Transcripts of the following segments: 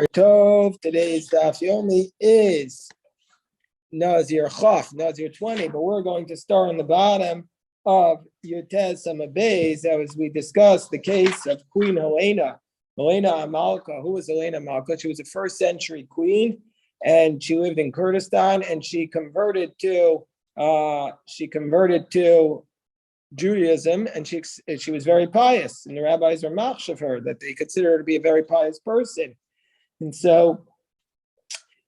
Tov, today's daf yomi is Nazir Chaf, Nazir 20, but we're going to start on the bottom of Yutes Samabez. As we discussed the case of Queen Helena Amalka. Who was Helena Amalka? She was a first century queen, and she lived in Kurdistan, and she converted to Judaism, and she was very pious, and the rabbis were machshav of her that they consider her to be a very pious person. And so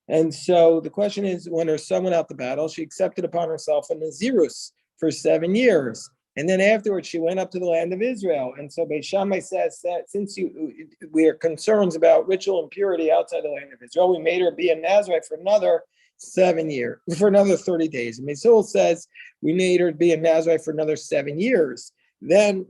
the question is, when her son went out to battle, she accepted upon herself a Nazirus for 7 years. And then afterwards, she went up to the land of Israel. And so Beis Shammai says that since we are concerned about ritual impurity outside the land of Israel, we made her be a Nazirite for another 7 years, for another 30 days. And Mesil says we made her be a Nazirite for another 7 years. Then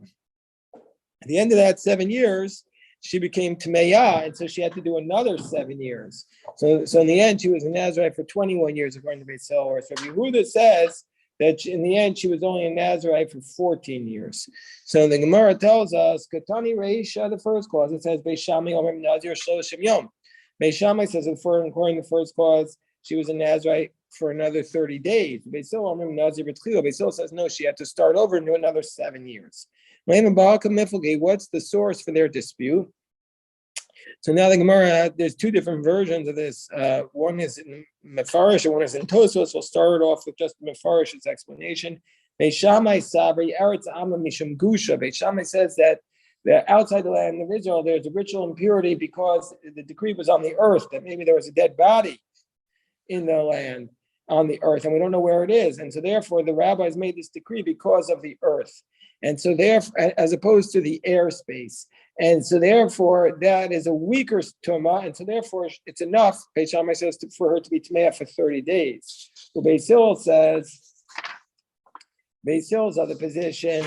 at the end of that 7 years, she became Tameya, and so she had to do another 7 years. So in the end, she was a Nazirite for 21 years, according to Beis Hillel. So Yehuda says that in the end, she was only a Nazirite for 14 years. So the Gemara tells us, Katani Reisha, the first clause, it says, Beis Shammai Omer Nazir Shloshim Yom. Beis Shammai says, according to the first clause, she was a Nazirite for another 30 days. Beis Hillel Omer Nazir B'tchila. Beis Hillel says, no, she had to start over and do another 7 years. What's the source for their dispute? So now the Gemara, there's two different versions of this. One is in Mefarish and one is in Tosfos. We'll start off with just Mefarish's explanation. Beis Shammai Sabri Eretz Amma Mishum Gusha. Beis Shammai says that outside the land of Israel, there's a ritual impurity because the decree was on the earth, that maybe there was a dead body in the land on the earth, and we don't know where it is. And so therefore, the rabbis made this decree because of the earth. And so therefore, as opposed to the airspace. And so therefore, that is a weaker tumah, and so therefore it's enough, Beis Shammai says, for her to be tameya for 30 days. Well, Beis Hillel Hillel's other position,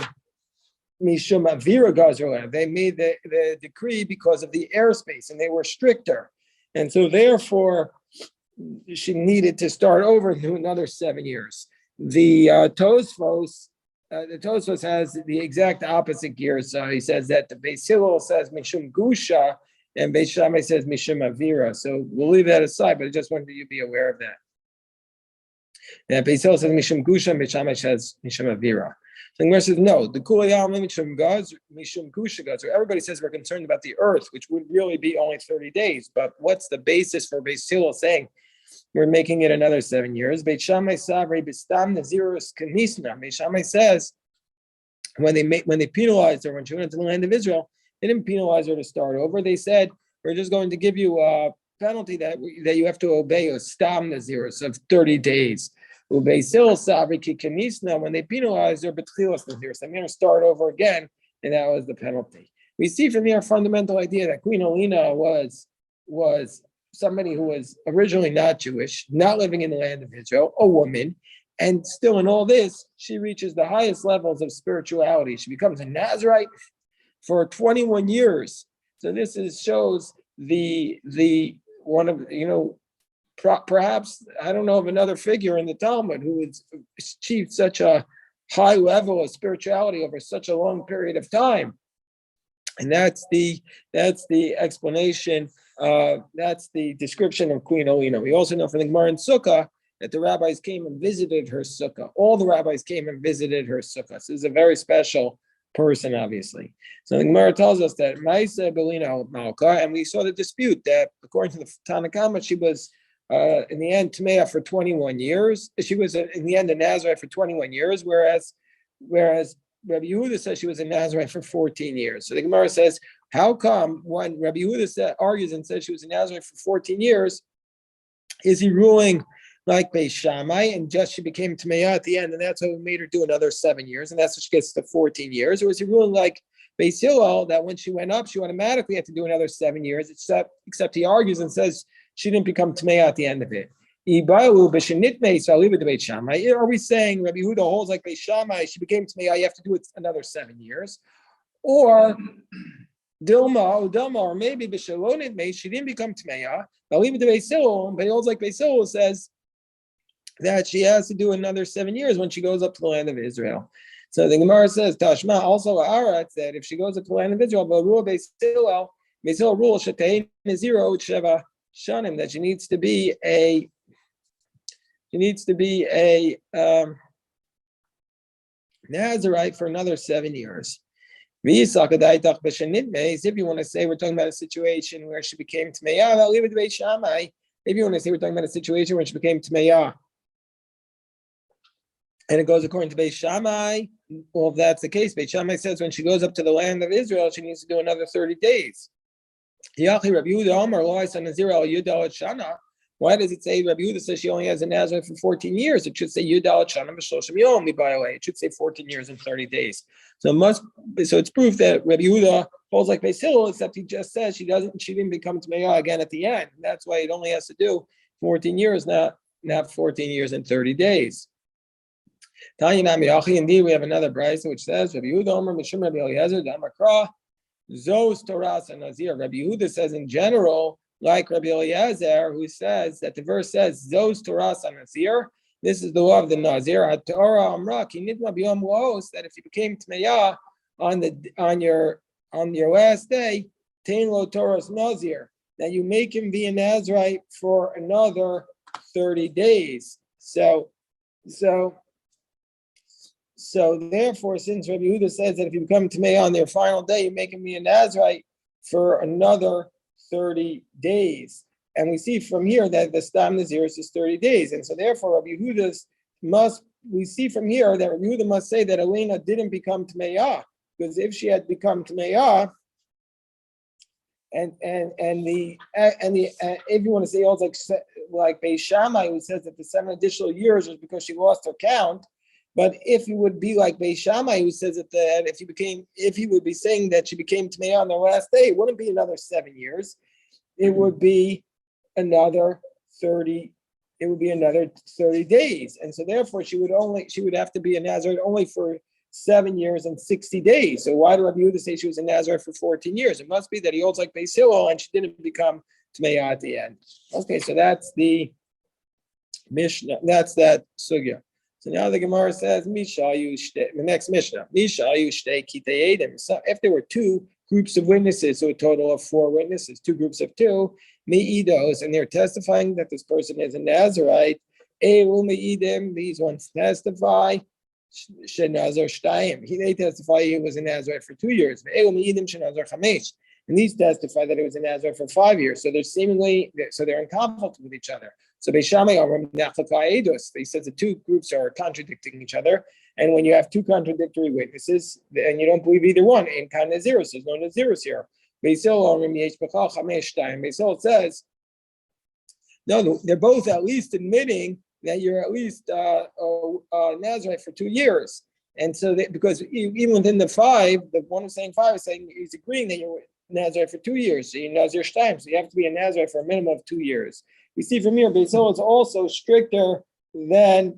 Mishum Avira Gazra, they made the decree because of the airspace, and they were stricter. And so therefore, she needed to start over and do another 7 years. The Tosfos has the exact opposite gear. So he says that the Beis Hillel says Mishum Gusha and Beis Shammai says Mishum Avira. So we'll leave that aside, but I just wanted you to be aware of that. Now Beis Hillel says Mishum Gusha and Beis Shammai says Mishum Avira. So the Gemara says no. The Kulayam Mishum Gusha Gaz. So everybody says we're concerned about the earth, which would really be only 30 days. But what's the basis for Beis Hillel saying we're making it another 7 years? Beis Shammai Savri Bistam Nazirus Kanisna. Beis Shammai says when they penalized her when she went into the land of Israel, they didn't penalize her to start over. They said we're just going to give you a penalty that you have to obey a Stam Nazirus of 30 days. Beis Hillel Savri Kanisna, when they penalized her, Betchilas Nazirus, I'm going to start over again, and that was the penalty. We see from here a fundamental idea that Queen Helena was somebody who was originally not Jewish, not living in the land of Israel, a woman, and still in all this, she reaches the highest levels of spirituality. She becomes a Nazirite for 21 years. So this shows the one of, perhaps, I don't know of another figure in the Talmud who has achieved such a high level of spirituality over such a long period of time. And that's the explanation. That's the description of Queen Helena. We also know from the Gemara in Sukkah that the rabbis came and visited her sukkah. All the rabbis came and visited her sukkah. So this is a very special person, obviously. So the Gemara tells us that Ma'isa Belina Malka, and we saw the dispute that according to the Tanna Kama, she was in the end Tameya for 21 years. She was in the end a Nazirite for 21 years, whereas Rabbi Yehuda says she was a Nazirite for 14 years. So the Gemara says, how come when Rabbi Yehuda argues and says she was a Nazirite for 14 years, is he ruling like Beis Shammai and just she became Tameya at the end, and that's what made her do another 7 years, and that's what she gets to 14 years? Or is he ruling like Beis Hillel that when she went up, she automatically had to do another 7 years, except he argues and says she didn't become Tameya at the end of it? So I'll leave it to Beis Shammai. Are we saying Rabbi Yehuda holds like Beis Shammai, she became Tameya, you have to do it another 7 years? Or Dilma, or maybe Bishalonit May, she didn't become Tameya. I'll leave it to Beis Hillel, but he holds like Beis Hillel says that she has to do another 7 years when she goes up to the land of Israel. So the Gemara says, Tashma, also Arat, that if she goes up to the land of Israel, Beis Hillel, Basil rule Shatei Naziro Sheva Shanim, that she needs to be a Nazirite for another 7 years. If you want to say we're talking about a situation where she became Tmeya, I'll leave it to Beit Shammai. If you want to say we're talking about a situation where she became Tmeya, and it goes according to Beit Shammai, well, if that's the case, Beit Shammai says when she goes up to the land of Israel, she needs to do another 30 days. Why does it say Rabbi Yehuda says she only has a Nazarite for 14 years? It should say Yudalat Shana B'Shloshim Yom, by the way. It should say 14 years and 30 days. So it's proof that Rabbi Yehuda holds like Beis Hillel, except he just says she didn't become Tmeya again at the end. That's why it only has to do 14 years, not 14 years and 30 days. Indeed, we have another brayso which says Rabbi Yehuda Omer Mishum Rabbi Eliezer Damar Kra Zos Toras and Nazir. Rabbi Yehuda says in general, like Rabbi Eliezer, who says that the verse says Zos Toras and Nazir. This is the law of the Nazir. Torah Amra Ki Nitma B'Yom Loos, that if you became Tmeya on your last day, Tain Lo Toras Nazir, that you make him be a Nazirite for another 30 days. So therefore, since Rabbi Yehuda says that if you become Tmeya on their final day, you make him be a Nazirite for another 30 days. And we see from here that the Stam Nazir is 30 days. And so therefore, Rabbi Yehuda's we see from here that Rabbi Yehuda must say that Elena didn't become Tmeya, because if she had become Tmeya, and if you want to say also like Beis Shammai, who says that the 7 additional years was because she lost her count. But if you would be like Beis Shammai, who says that if he would be saying that she became Tmeya on the last day, it wouldn't be another 7 years. It would be another 30. It would be another 30 days, and so therefore she would have to be a Nazarite only for 7 years and 60 days. So why do Rabbi Yehuda say she was a Nazarite for 14 years? It must be that he holds like Beis Hillel and she didn't become Tmeya at the end. Okay, so that's the Mishnah. That's that sugya. So now the Gemara says, the next Mishnah, so if there were 2 groups of witnesses, so a total of 4 witnesses, 2 groups of 2, Me'idos, and they're testifying that this person is a Nazarite, these ones testify, they testify he was a Nazarite for 2 years, and these testify that he was a Nazarite for 5 years. So they're in conflict with each other. So Beis Shammai, they said the 2 groups are contradicting each other. And when you have 2 contradictory witnesses, and you don't believe either one, in kind of Nazirus, there's no Nazirus here. Beis Hillel says, no, they're both at least admitting that you're at least Nazirite for 2 years. And so because even within the 5, the one who's saying 5 is saying he's agreeing that you're Nazirite for 2 years. So you're Nazir Shtayim, so you have to be a Nazirite for a minimum of 2 years. We see from here, Beis Hillel is also stricter than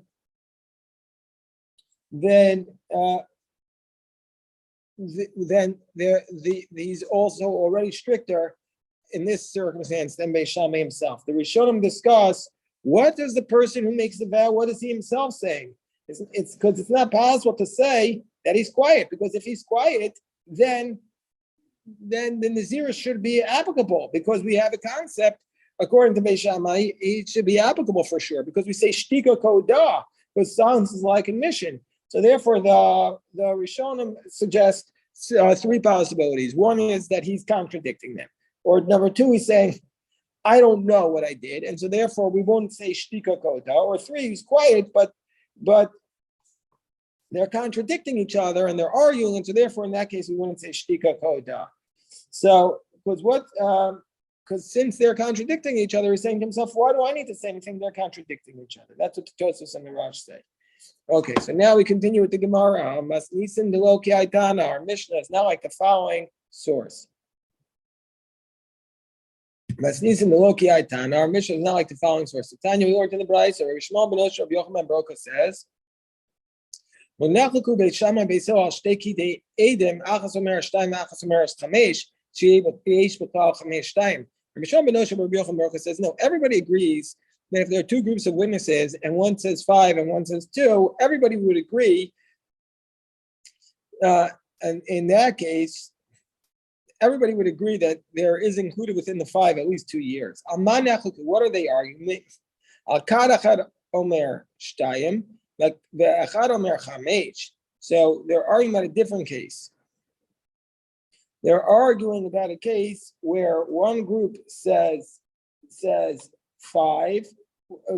he's also already stricter in this circumstance than Beis Shammai himself. The Rishonim discuss what does the person who makes the vow, what is he himself saying? It's because it's not possible to say that he's quiet, because if he's quiet, then the Nazir should be applicable, because we have a concept, according to Beis Shammai, it should be applicable for sure, because we say shtika koda, because silence is like admission. So therefore, the Rishonim suggest 3 possibilities. One is that he's contradicting them, or number 2, he's saying, I don't know what I did, and so therefore we won't say shtika koda. Or 3, he's quiet, but they're contradicting each other and they're arguing, and so therefore in that case we wouldn't say shtika koda. So because since they're contradicting each other, he's saying to himself, why do I need to say anything? They're contradicting each other. That's what the Tosfos and the Rosh say. Okay, so now we continue with the Gemara. Our Mishnah is now like the following source. Our Mishnah is not like the following source. Tanya, we learned in the Brayso, Rabbi Shmuel ben Yoshua, Rabbi Yochanan Baruch says, when Nachlaku Beit Shammai Beis Hillel al shtei kidei edem achas omer shtayim achas omer chamesh sheyesh b'klal chamesh shtayim. Rabbi Shmuel ben Yoshua, Rabbi Yochanan Baruch says, no, everybody agrees that if there are 2 groups of witnesses and one says 5 and one says 2, everybody would agree. And in that case, everybody would agree that there is included within the 5 at least 2 years. What are they arguing? Omer shtayim, like the echad omer chamesh. So they're arguing about a different case. They're arguing about a case where one group says 5.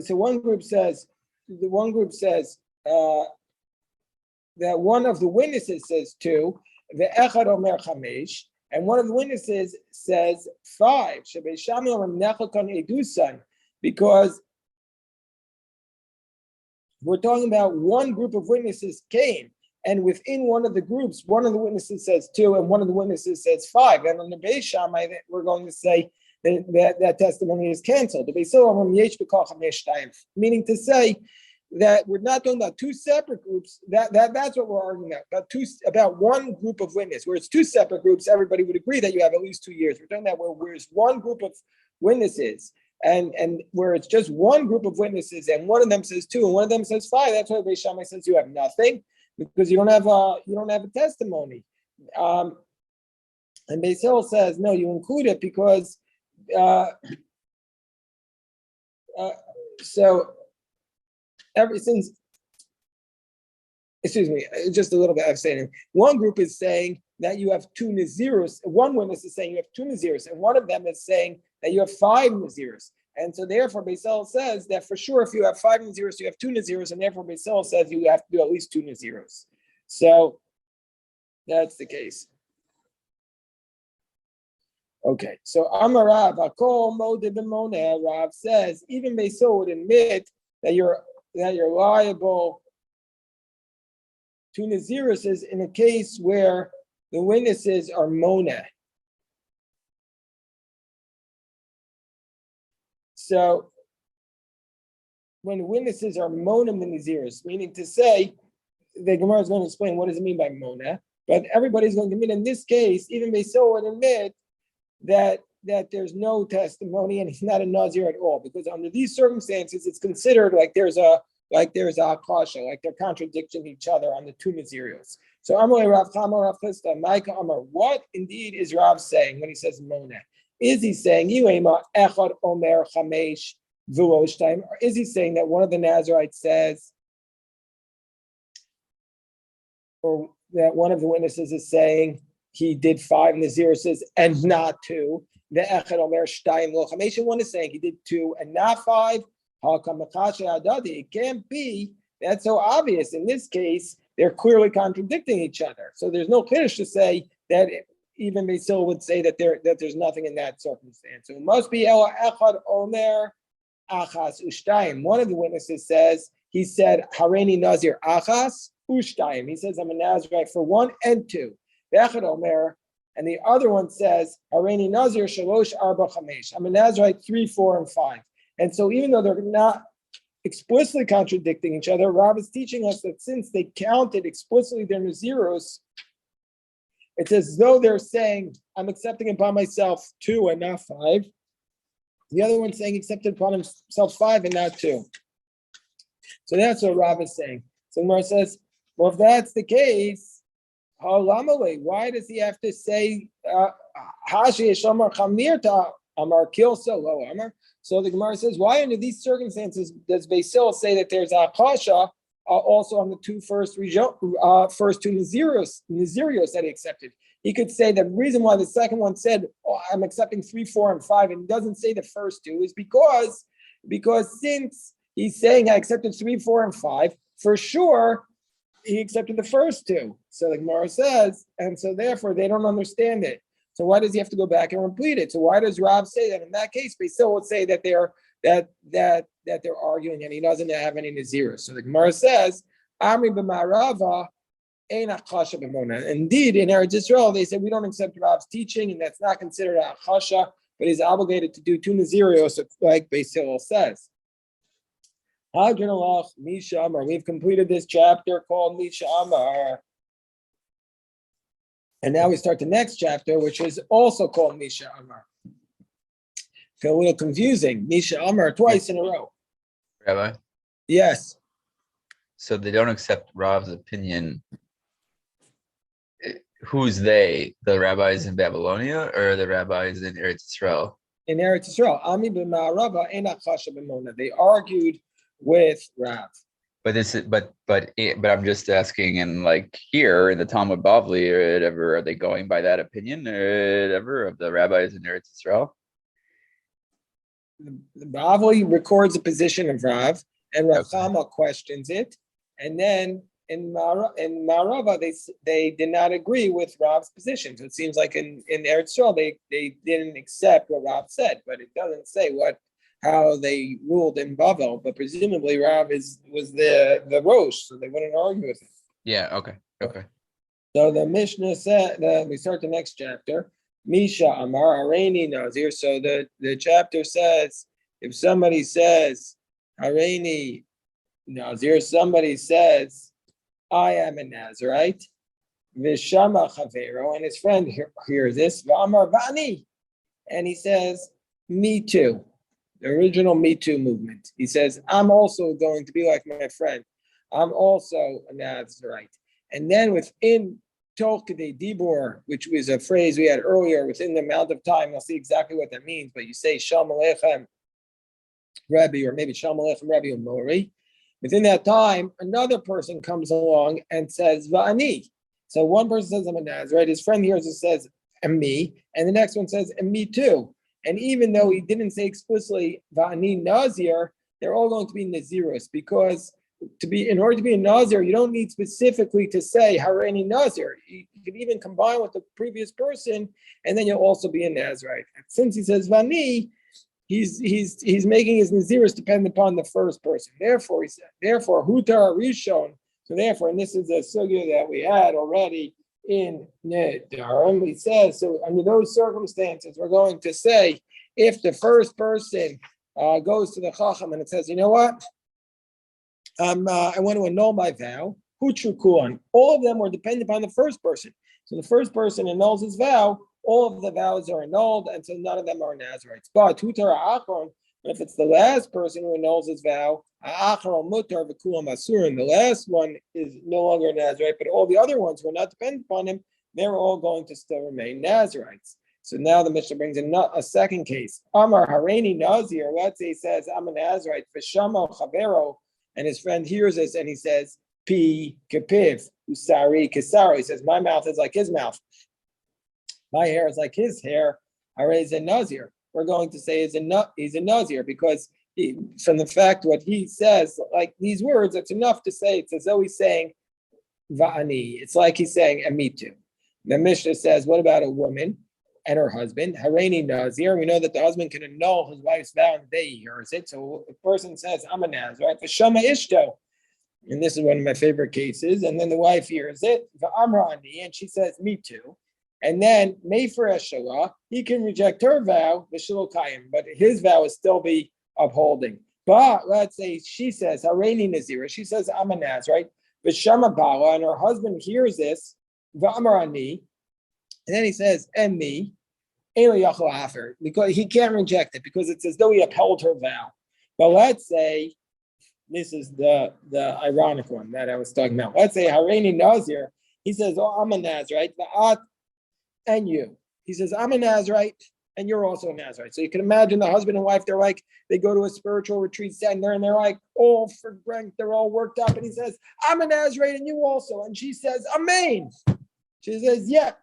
So one group says that one of the witnesses says 2, the echad omer chamesh, and one of the witnesses says 5. Because we're talking about one group of witnesses came, and within one of the groups, one of the witnesses says 2, and one of the witnesses says 5. And on the Beis Shammai, we're going to say that testimony is canceled. The Beis Hillel, meaning to say that we're not talking about 2 separate groups. That's what we're arguing about one group of witnesses. Where it's 2 separate groups, everybody would agree that you have at least 2 years. We're talking about where it's one group of witnesses, and where it's just one group of witnesses, and one of them says 2 and one of them says 5. That's why Beis Shammai says you have nothing, because you don't have a testimony. And Beis Hillel says no, you include it because so ever since, excuse me, just a little bit of saying, one group is saying that you have 2 Naziros, one witness is saying you have 2 Naziros, and one of them is saying that you have 5 Naziros. And so therefore Beis Hillel says that for sure if you have 5 Naziros, you have 2 Naziros, and therefore Beis Hillel says you have to do at least 2 Naziros. So that's the case. Okay, so Amar Rav, Akol Modeh B'Moneh, Rav says, even Beis Hillel would admit that you're liable to Naziruses in a case where the witnesses are Moneh. So when witnesses are Moneh Nazirus, meaning to say, the Gemara is going to explain what does it mean by Moneh, but everybody's going to admit in this case, even Beis Hillel would admit that there's no testimony and he's not a Nazir at all, because under these circumstances, it's considered like there's a kasha, like they're contradicting each other on the 2 Nazirios. So Amalei Rav Chama Rav Chisda, Micah Amar, what indeed is Rav saying when he says Moneh? Is he saying Yuema Echad Omer Chamesh Vuoshtayim, or is he saying that one of the Nazirites says, or that one of the witnesses is saying he did 5 Naziruses and not 2? The Echad Omer Shtayim Lo Chamesh, one is saying he did 2 and not 5. It can't be. That's so obvious. In this case, they're clearly contradicting each other. So there's no kiddush to say that even Beis Hillel would say that there's nothing in that circumstance. So it must be Ela Echad Omer Achas Ushtayim. One of the witnesses says, he said, Hareini Nazir Achas Ushtayim. He says, I'm a Nazirite for 1 and 2. Echad Omer, and the other one says, Hareini Nazir Shalosh Arba Chamesh. I'm a Nazirite 3, 4, and 5. And so even though they're not explicitly contradicting each other, Rav is teaching us that since they counted explicitly their Naziros, it's as though they're saying, I'm accepting upon myself 2 and not 5. The other one's saying accepted upon himself 5 and not 2. So that's what Rav is saying. So Gemara says, well, if that's the case, why does he have to say Hashi Yeshamar Chamirta Amar Kilso Lo Amar? So the Gemara says, why under these circumstances does Beis Hillel say that there's a kasha also on the first two Nazirios that he accepted? He could say the reason why the second one said, I'm accepting 3, 4, and 5, and doesn't say the first 2 is because since he's saying I accepted 3, 4, and 5, for sure he accepted the first 2. So the Gemara says, and so therefore they don't understand it. So why does he have to go back and repeat it? So why does Rav say that? In that case, Beis Hillel would say that they're arguing and he doesn't have any Nazirus. So the Gemara says, Amri b'ma'arava ein achasha b'mona. Indeed, in Eretz Yisrael, they said we don't accept Rav's teaching, and that's not considered a achasha, but he's obligated to do 2 Nazirios, like Beis Hillel says. Misha Amar. We've completed this chapter called Misha Amar. And now we start the next chapter, which is also called Misha Amar. Feel a little confusing. Misha Amar twice in a row. Rabbi? Yes. So they don't accept Rav's opinion Who's they? The rabbis in Babylonia or the rabbis in Eretz Israel? In Eretz Yisrael. Ami b'ma'arava ena chasha b'mona. They argued with Rav. But this is but I'm just asking, and like here in the Talmud Bavli or whatever, are they going by that opinion or whatever of the rabbis in Eretz Israel? The Bavli records a position of Rav, and Rav Okay. Chama questions it, and then in Marava they did not agree with Rav's position. So it seems like in Eretz Yisrael they didn't accept what Rav said, but it doesn't say how they ruled in Bavel. But presumably Rav was the Rosh, so they wouldn't argue with him. Yeah. Okay. Okay. So the Mishnah said, we start the next chapter. Misha Amar Hareini Nazir. So the chapter says, if somebody says Hareini Nazir, somebody says, I am a Nazirite, Vishama Chavero, and his friend hears this, V'amar Vani, and he says, me too. The original Me Too movement. He says, I'm also going to be like my friend. I'm also a Nazirite. And then within Toch K'dei Dibor, which was a phrase we had earlier, within the amount of time, you'll see exactly what that means, but you say Shalom Aleichem Rebbe, or maybe Shalom Aleichem Rebbe or Mori. Within that time, another person comes along and says, Va'ani. So one person says, I'm a Nazirite. His friend hears it says, and me. And the next one says, and me too. And even though he didn't say explicitly Va'ani Nazir, they're all going to be Naziros, because in order to be a Nazir, you don't need specifically to say Hareini Nazir. You can even combine with the previous person, and then you'll also be a Nazirite. Since he says Vani, he's making his Naziris depend upon the first person. Therefore, he said, Hutar Rishon. So therefore, and this is a sugya that we had already in Nedarim, he says, so under those circumstances, we're going to say, if the first person goes to the Chacham and it says, you know what, I want to annul my vow, Hutrukuan, all of them were dependent upon the first person. So the first person annuls his vow, all of the vows are annulled, and so none of them are Nazirites. But Hutar Achron, if it's the last person who annuls his vow, Achron Mutar V'Kulam Asur, and the last one is no longer a Nazirite, but all the other ones who are not dependent upon him, they're all going to still remain Nazirites. So now the Mishnah brings in a second case. Amar Hareini Nazir, let's say he says, I'm a Nazirite, V'Shamo Chavero, and his friend hears this and he says, Pi Kepiv, Usari Kesari. He says, my mouth is like his mouth. My hair is like his hair. Hare is a Nazir. We're going to say he's a Nazir because from the fact what he says, like these words, it's enough to say it's as though he's saying Va'ani. It's like he's saying Amitu. The Mishnah says, what about a woman and her husband? Hareini Nazir. We know that the husband can annul his wife's vow on the day he hears it. So the person says, I'm a Nazirite. V'shama Ishto. And this is one of my favorite cases. And then the wife hears it, V'amrani, and she says, me too. And then Mefer Eshalah, he can reject her vow, V'shilokayim, but his vow will still be upholding. But let's say she says, Hareini Nazira, she says, I'm a Nazirite. V'shama Bala, and her husband hears this, V'amrani, and then he says, and me, because he can't reject it because it's as though he upheld her vow. But let's say, this is the ironic one that I was talking about. Let's say Hareini Nazir, he says, oh, I'm a Nazirite, and you. He says, I'm a Nazirite, and you're also a Nazirite. So you can imagine the husband and wife, they go to a spiritual retreat center, and they're like, all for drink, they're all worked up, and he says, I'm a Nazirite, and you also. And she says, Amen. She says, yeah.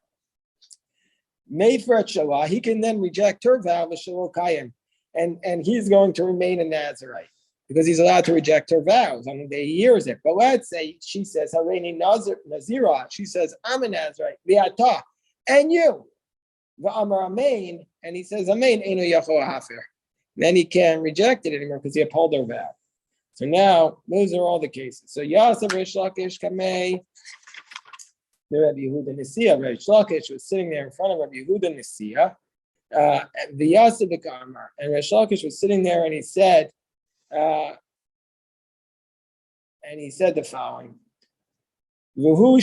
Meifrat Shalah, he can then reject her vow, V'shalokayim, and he's going to remain a Nazirite because he's allowed to reject her vows on the day he hears it. But let's say she says, Hareini Nazira, she says, I'm a Nazirite, V'ata, and you, V'amar Amen, and he says, Amen, Eino Yachol Hafer. Then he can't reject it anymore because he upheld her vow. So now, those are all the cases. So Yasser Rish Lakish Kamei, the Rabbi Yehuda Nisiya, Rabbi Shlakish was sitting there in front of Rabbi Yehuda Nisiya, the Yasser B'Kamar, and Rabbi Shlakish was sitting there and he said the following. According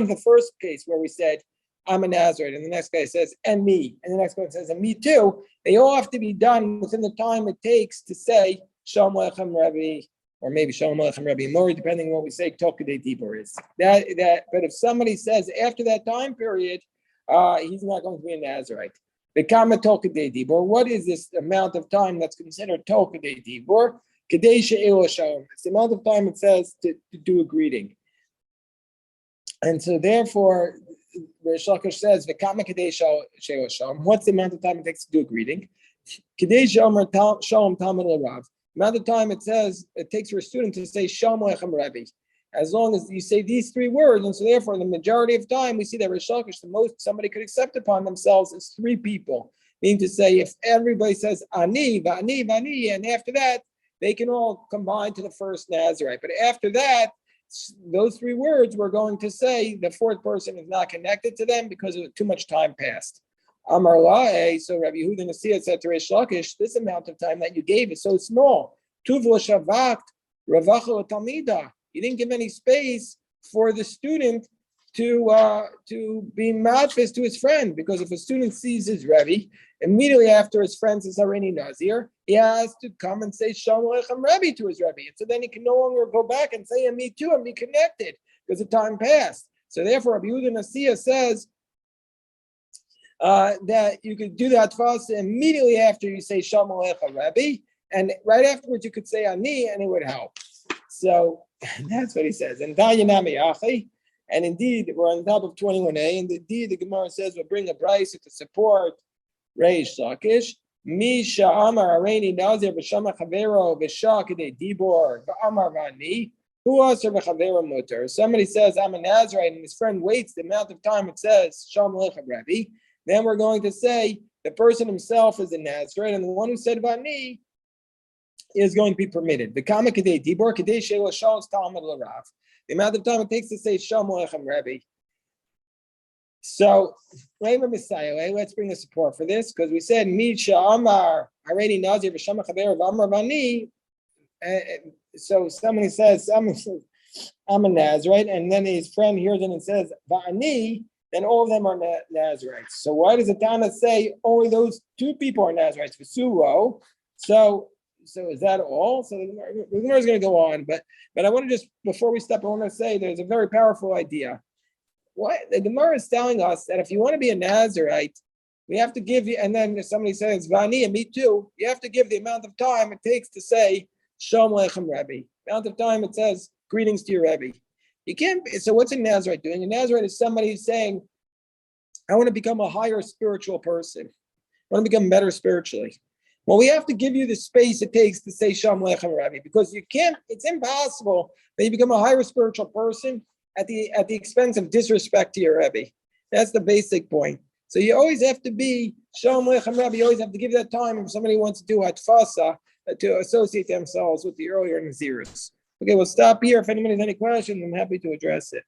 to the first case where we said, I'm a Nazirite, and the next guy says, and me, and the next one says, and me too, they all have to be done within the time it takes to say, Shalom Aleichem Rabbi or maybe Shalom Aleichem Rabbi Mori, depending on what we say, Tokadei Dibur is. But if somebody says after that time period, he's not going to be a Nazarite. The Kama Tokadei Dibur, what is this amount of time that's considered Tokadei Dibur? Kadei She'elo Shalom. It's the amount of time it says to do a greeting. And so therefore, Rish Lakish says, V'kama Kadei She'elo Shalom. What's the amount of time it takes to do a greeting? Kadei She'omer Shalom Talmud L'Rav. The amount of time it says it takes for a student to say Shalom Aleichem Rabbi. As long as you say these three words, and so therefore, the majority of time, we see that Rish Lakish, the most somebody could accept upon themselves is three people. Meaning to say, if everybody says Ani, V'ani, V'ani, and after that, they can all combine to the first Nazarite. But after that, those three words, we're going to say the fourth person is not connected to them because of too much time passed. Amar Lae, so Rabbi Yehuda Nazir said to Rish Lakish, this amount of time that you gave is so small. Tuv l'shavakt, ravacha l'talmida. You didn't give any space for the student to be matfis to his friend, because if a student sees his Rebbe, immediately after his friend says already Nazir, he has to come and say Shalom Aleichem Rebbe to his Rebbe. And so then he can no longer go back and say, and me too, and be connected, because the time passed. So therefore, Rabbi Yehuda Nazir says that you could do that fast immediately after you say Shalom Aleichem Rebbe, and right afterwards you could say Ani, and it would help. So that's what he says. And Dayanami Achi. And indeed, we're on top of 21a, and indeed the Gemara says we'll bring a brisa to support Reish Lakish. Mi sha'amar areini nazir v'shama chavero v'shah k'dei dibor v'amar v'ani hu aser v'chavero muter. Somebody says I'm a Nazirite, and his friend waits the amount of time it says Shalom Aleichem Rabbi. Then we're going to say the person himself is a Nazirite, and the one who said v'ani is going to be permitted. V'kama k'dei dibor k'dei she'lo shalos talmud l'rav. The amount of time it takes to say Shalom Aleichem Rebbe. So, let's bring the support for this, because we said Mi Sha'amar Hareni Nazir v'Shama Chaver v'Amar Vani. So somebody says, I'm a Nazirite, and then his friend hears it and says Va'ani, then all of them are Nazirites. So why does the Tana say only those two people are Nazirites? V'Suro. So is that all? So the Gemara is going to go on, but I want to just, before we step, I want to say there's a very powerful idea. What the Gemara is telling us that if you want to be a Nazirite, we have to give you, and then if somebody says Vani and me too, you have to give the amount of time it takes to say Shalom Aleichem Rebbe. The amount of time it says greetings to your Rebbe. You can't. So what's a Nazirite doing? A Nazirite is somebody who's saying, I want to become a higher spiritual person. I want to become better spiritually. Well, we have to give you the space it takes to say Shalom Aleichem Rabbi, because you can't, it's impossible that you become a higher spiritual person at the expense of disrespect to your Rebbe. That's the basic point. So you always have to be Shalom Aleichem Rabbi, you always have to give that time if somebody wants to do Hatfasa to associate themselves with the earlier Naziris. Okay, we'll stop here. If anyone has any questions, I'm happy to address it.